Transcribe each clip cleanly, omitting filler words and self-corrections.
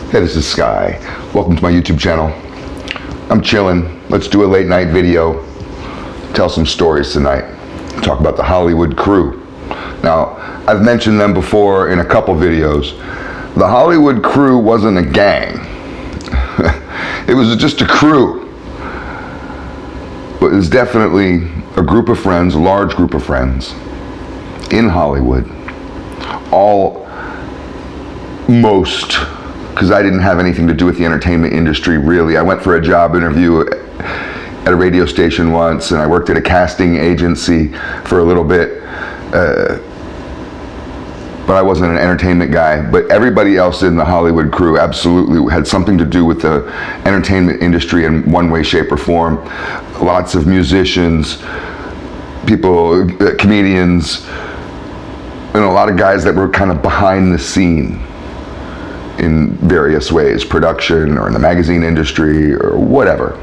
Hey, this is Sky. Welcome to my YouTube channel. I'm chilling. Let's do a late night video. Tell some stories tonight. Talk about the Hollywood crew. Now, I've mentioned them before in a couple videos. The Hollywood crew wasn't a gang. It was just a crew. But it was definitely a group of friends, a large group of friends in Hollywood. Because I didn't have anything to do with the entertainment industry, really. I went for a job interview at a radio station once, and I worked at a casting agency for a little bit. But I wasn't an entertainment guy. But everybody else in the Hollywood crew absolutely had something to do with the entertainment industry in one way, shape, or form. Lots of musicians, people, comedians, and a lot of guys that were kind of behind the scene in various ways, production or in the magazine industry or whatever.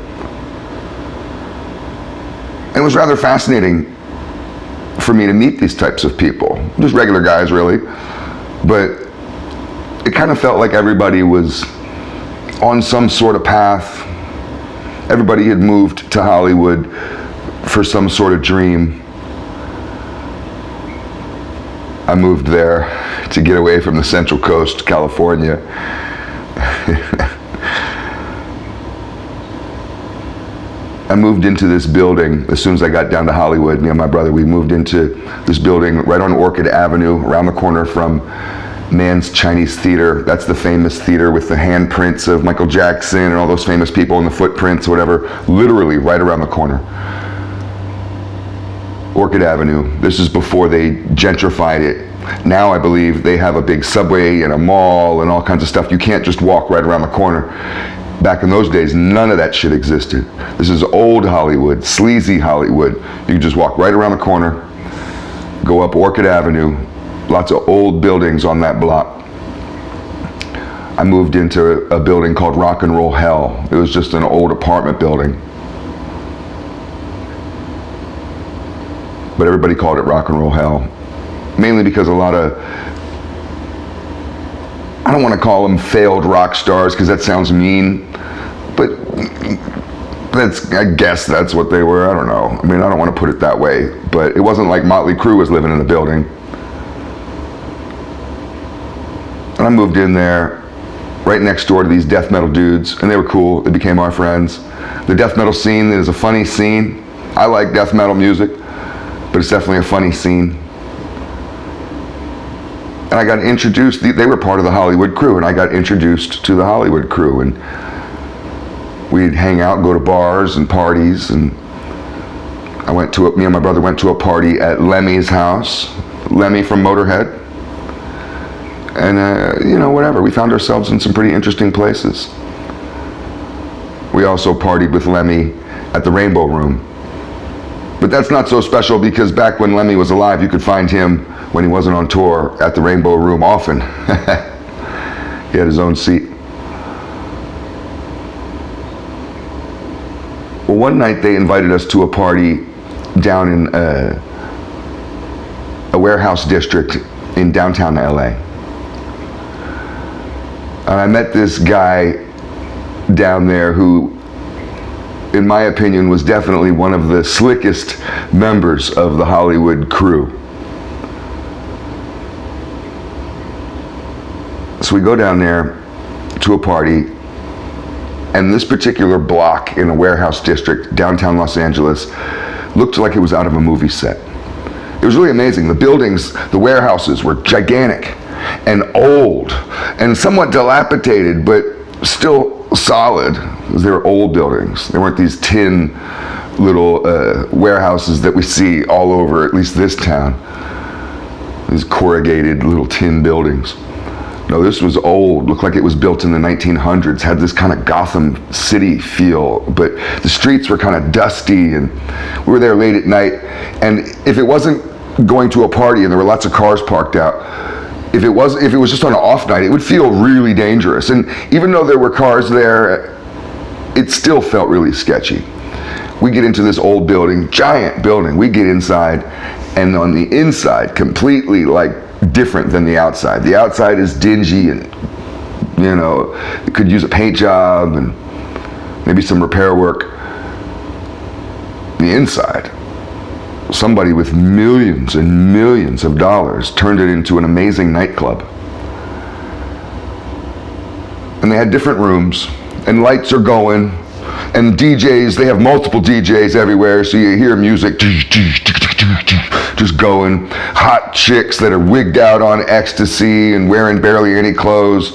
And it was rather fascinating for me to meet these types of people, just regular guys really, but it kind of felt like everybody was on some sort of path. Everybody had moved to Hollywood for some sort of dream. I moved there to get away from the Central Coast, California. I moved into this building as soon as I got down to Hollywood. Me and my brother, we moved into this building right on Orchid Avenue, around the corner from Mann's Chinese Theater. That's the famous theater with the handprints of Michael Jackson and all those famous people and the footprints, whatever. Literally right around the corner. Orchid Avenue. This is before they gentrified it. Now I believe they have a big subway and a mall and all kinds of stuff. You can't just walk right around the corner. Back in those days, none of that shit existed. This is old Hollywood, sleazy Hollywood. You can just walk right around the corner, go up Orchid Avenue, lots of old buildings on that block. I moved into a building called Rock and Roll Hell. It was just an old apartment building. But everybody called it Rock and Roll Hell. Mainly because a lot of, I don't want to call them failed rock stars because that sounds mean, but I guess that's what they were. I don't know. I mean, I don't want to put it that way, but it wasn't like Motley Crue was living in the building. And I moved in there right next door to these death metal dudes, and they were cool. They became our friends. The death metal scene is a funny scene. I like death metal music, but it's definitely a funny scene. And I got introduced, they were part of the Hollywood crew, and I got introduced to the Hollywood crew, and we'd hang out, go to bars and parties, and me and my brother went to a party at Lemmy's house, Lemmy from Motorhead, and you know, whatever, we found ourselves in some pretty interesting places. We also partied with Lemmy at the Rainbow Room. But that's not so special because back when Lemmy was alive, you could find him when he wasn't on tour at the Rainbow Room often. He had his own seat. Well, one night they invited us to a party down in a warehouse district in downtown LA. And I met this guy down there who, in my opinion, was definitely one of the slickest members of the Hollywood crew. So we go down there to a party, and this particular block in a warehouse district, downtown Los Angeles, looked like it was out of a movie set. It was really amazing. The buildings, the warehouses were gigantic and old and somewhat dilapidated, but still solid, because they were old buildings. They weren't these tin little warehouses that we see all over, at least this town. These corrugated little tin buildings. No, this was old, looked like it was built in the 1900s, had this kind of Gotham City feel, but the streets were kind of dusty, and we were there late at night, and if it wasn't going to a party and there were lots of cars parked out, if it was just on an off night, it would feel really dangerous. And even though there were cars there, it still felt really sketchy. We get into this old building, giant building, we get inside, and on the inside, completely like different than the outside. The outside is dingy and you know, could use a paint job and maybe some repair work. The inside, somebody with millions and millions of dollars turned it into an amazing nightclub. And they had different rooms, and lights are going, and DJs, they have multiple DJs everywhere, so you hear music just going. Hot chicks that are wigged out on ecstasy and wearing barely any clothes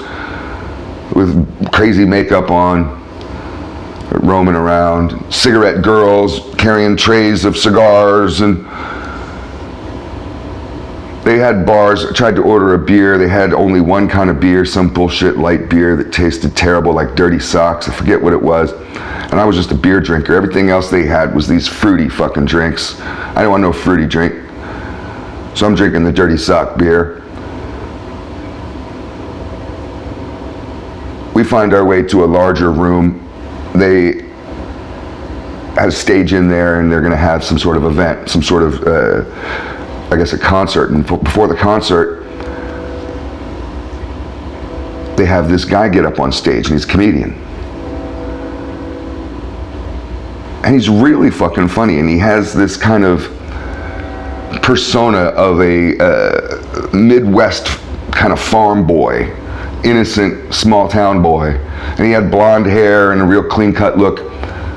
with crazy makeup on, roaming around. Cigarette girls carrying trays of cigars, and they had bars. I tried to order a beer. They had only one kind of beer, some bullshit light beer that tasted terrible, like dirty socks. I forget what it was. And I was just a beer drinker. Everything else they had was these fruity fucking drinks. I didn't want no fruity drink. So I'm drinking the dirty sock beer. We find our way to a larger room. They had a stage in there, and they're going to have some sort of event, some sort of, I guess, a concert. And before the concert, they have this guy get up on stage, and he's a comedian. And he's really fucking funny, and he has this kind of persona of a Midwest kind of farm boy, innocent small town boy. And he had blonde hair and a real clean cut look.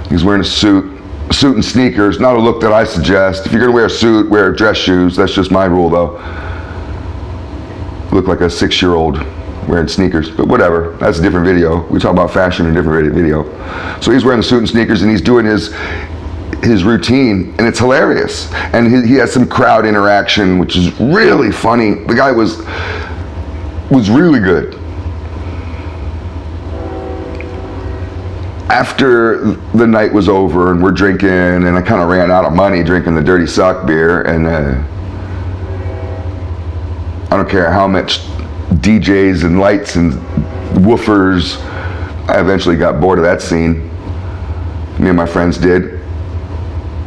He's wearing a suit and sneakers. Not a look that I suggest. If you're gonna wear a suit, wear dress shoes. That's just my rule though. Look like a 6-year-old wearing sneakers, but whatever. That's a different video. We talk about fashion in a different video. So he's wearing the suit and sneakers, and he's doing his routine, and it's hilarious. And he has some crowd interaction, which is really funny. The guy was really good. After the night was over and we're drinking, and I kind of ran out of money drinking the dirty sock beer, and I don't care how much DJs and lights and woofers, I eventually got bored of that scene. Me and my friends did.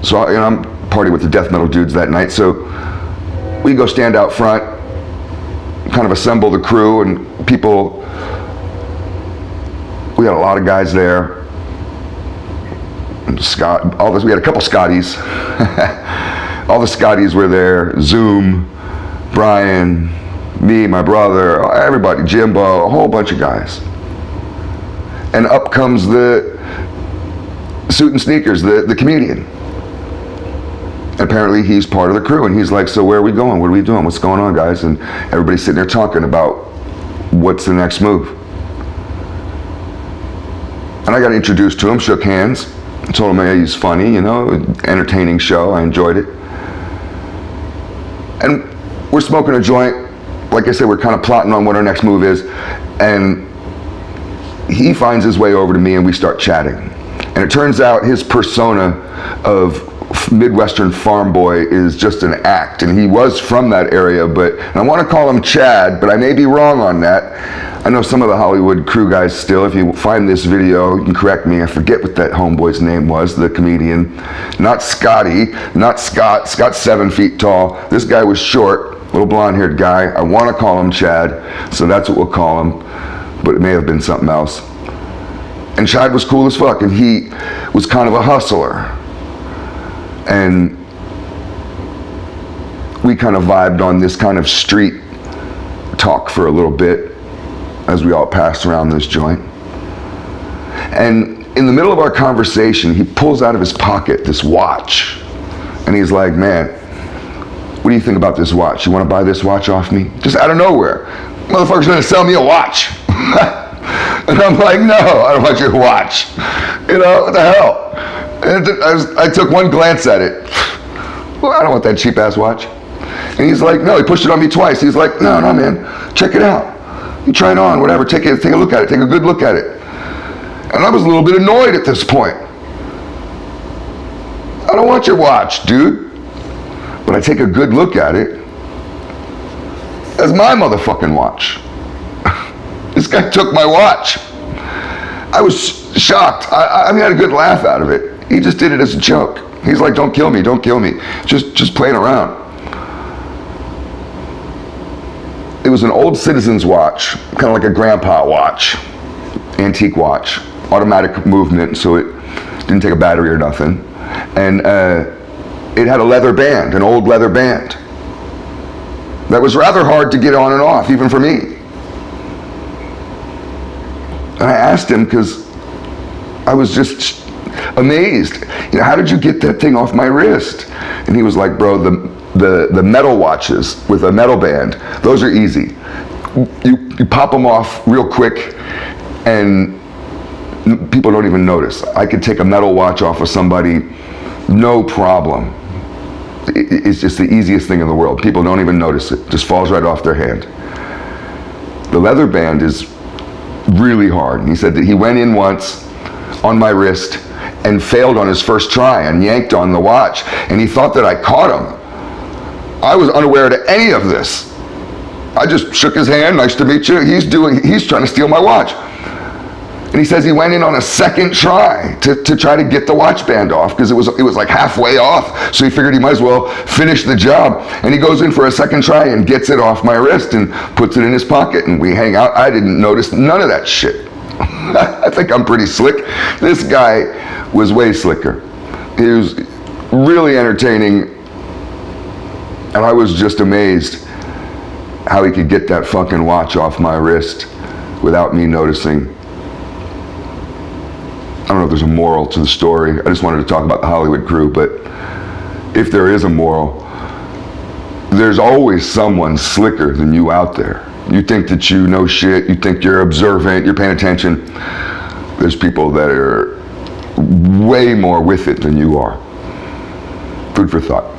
So I'm partying with the death metal dudes that night, so we go stand out front, kind of assemble the crew and people. We had a lot of guys there. Scott, all this, we had a couple Scotties. All the Scotties were there. Zoom, Brian, me, my brother, everybody, Jimbo, a whole bunch of guys. And up comes the suit and sneakers, the comedian. Apparently he's part of the crew, and he's like, so where are we going? What are we doing? What's going on, guys? And everybody's sitting there talking about what's the next move. And I got introduced to him, shook hands, told him, hey, he's funny, you know, entertaining show, I enjoyed it. And we're smoking a joint. Like I said, we're kind of plotting on what our next move is. And he finds his way over to me, and we start chatting. And it turns out his persona of Midwestern farm boy is just an act, and he was from that area, and I want to call him Chad, but I may be wrong on that. I know some of the Hollywood crew guys still. If you find this video, you can correct me. I forget what that homeboy's name was, the comedian. Not Scotty, not Scott. Scott's 7 feet tall. This guy was short, little blonde-haired guy. I want to call him Chad, so that's what we'll call him, but it may have been something else. And Chad was cool as fuck, and he was kind of a hustler. And we kind of vibed on this kind of street talk for a little bit as we all passed around this joint. And in the middle of our conversation, he pulls out of his pocket this watch. And he's like, man, what do you think about this watch? You want to buy this watch off me? Just out of nowhere. Motherfucker's gonna sell me a watch. And I'm like, no, I don't want your watch. You know, what the hell? And I took one glance at it. Well, I don't want that cheap ass watch. And he's like, no, he pushed it on me twice. He's like, no, man, check it out. You try it on, whatever, take a look at it, take a good look at it. And I was a little bit annoyed at this point. I don't want your watch, dude. But I take a good look at it. That's my motherfucking watch. This guy took my watch. I was shocked. I mean, I had a good laugh out of it. He just did it as a joke. He's like, don't kill me, don't kill me. Just playing around. It was an old Citizen's watch, kind of like a grandpa watch, antique watch, automatic movement, so it didn't take a battery or nothing. And it had a leather band, an old leather band. That was rather hard to get on and off, even for me. And I asked him, because I was just amazed. You know, how did you get that thing off my wrist? And he was like, bro, the metal watches with a metal band, those are easy. You pop them off real quick and people don't even notice. I could take a metal watch off of somebody, no problem. It's just the easiest thing in the world. People don't even notice it. Just falls right off their hand. The leather band is really hard. And he said that he went in once on my wrist and failed on his first try and yanked on the watch. And he thought that I caught him. I was unaware to any of this. I just shook his hand, nice to meet you. He's trying to steal my watch. And he says he went in on a second try to try to get the watch band off, because it was like halfway off. So he figured he might as well finish the job. And he goes in for a second try and gets it off my wrist and puts it in his pocket, and we hang out. I didn't notice none of that shit. I think I'm pretty slick. This guy was way slicker. He was really entertaining, and I was just amazed how he could get that fucking watch off my wrist without me noticing. I don't know if there's a moral to the story. I just wanted to talk about the Hollywood crew, but if there is a moral, there's always someone slicker than you out there. You think that you know shit, you think you're observant, you're paying attention. There's people that are way more with it than you are. Food for thought.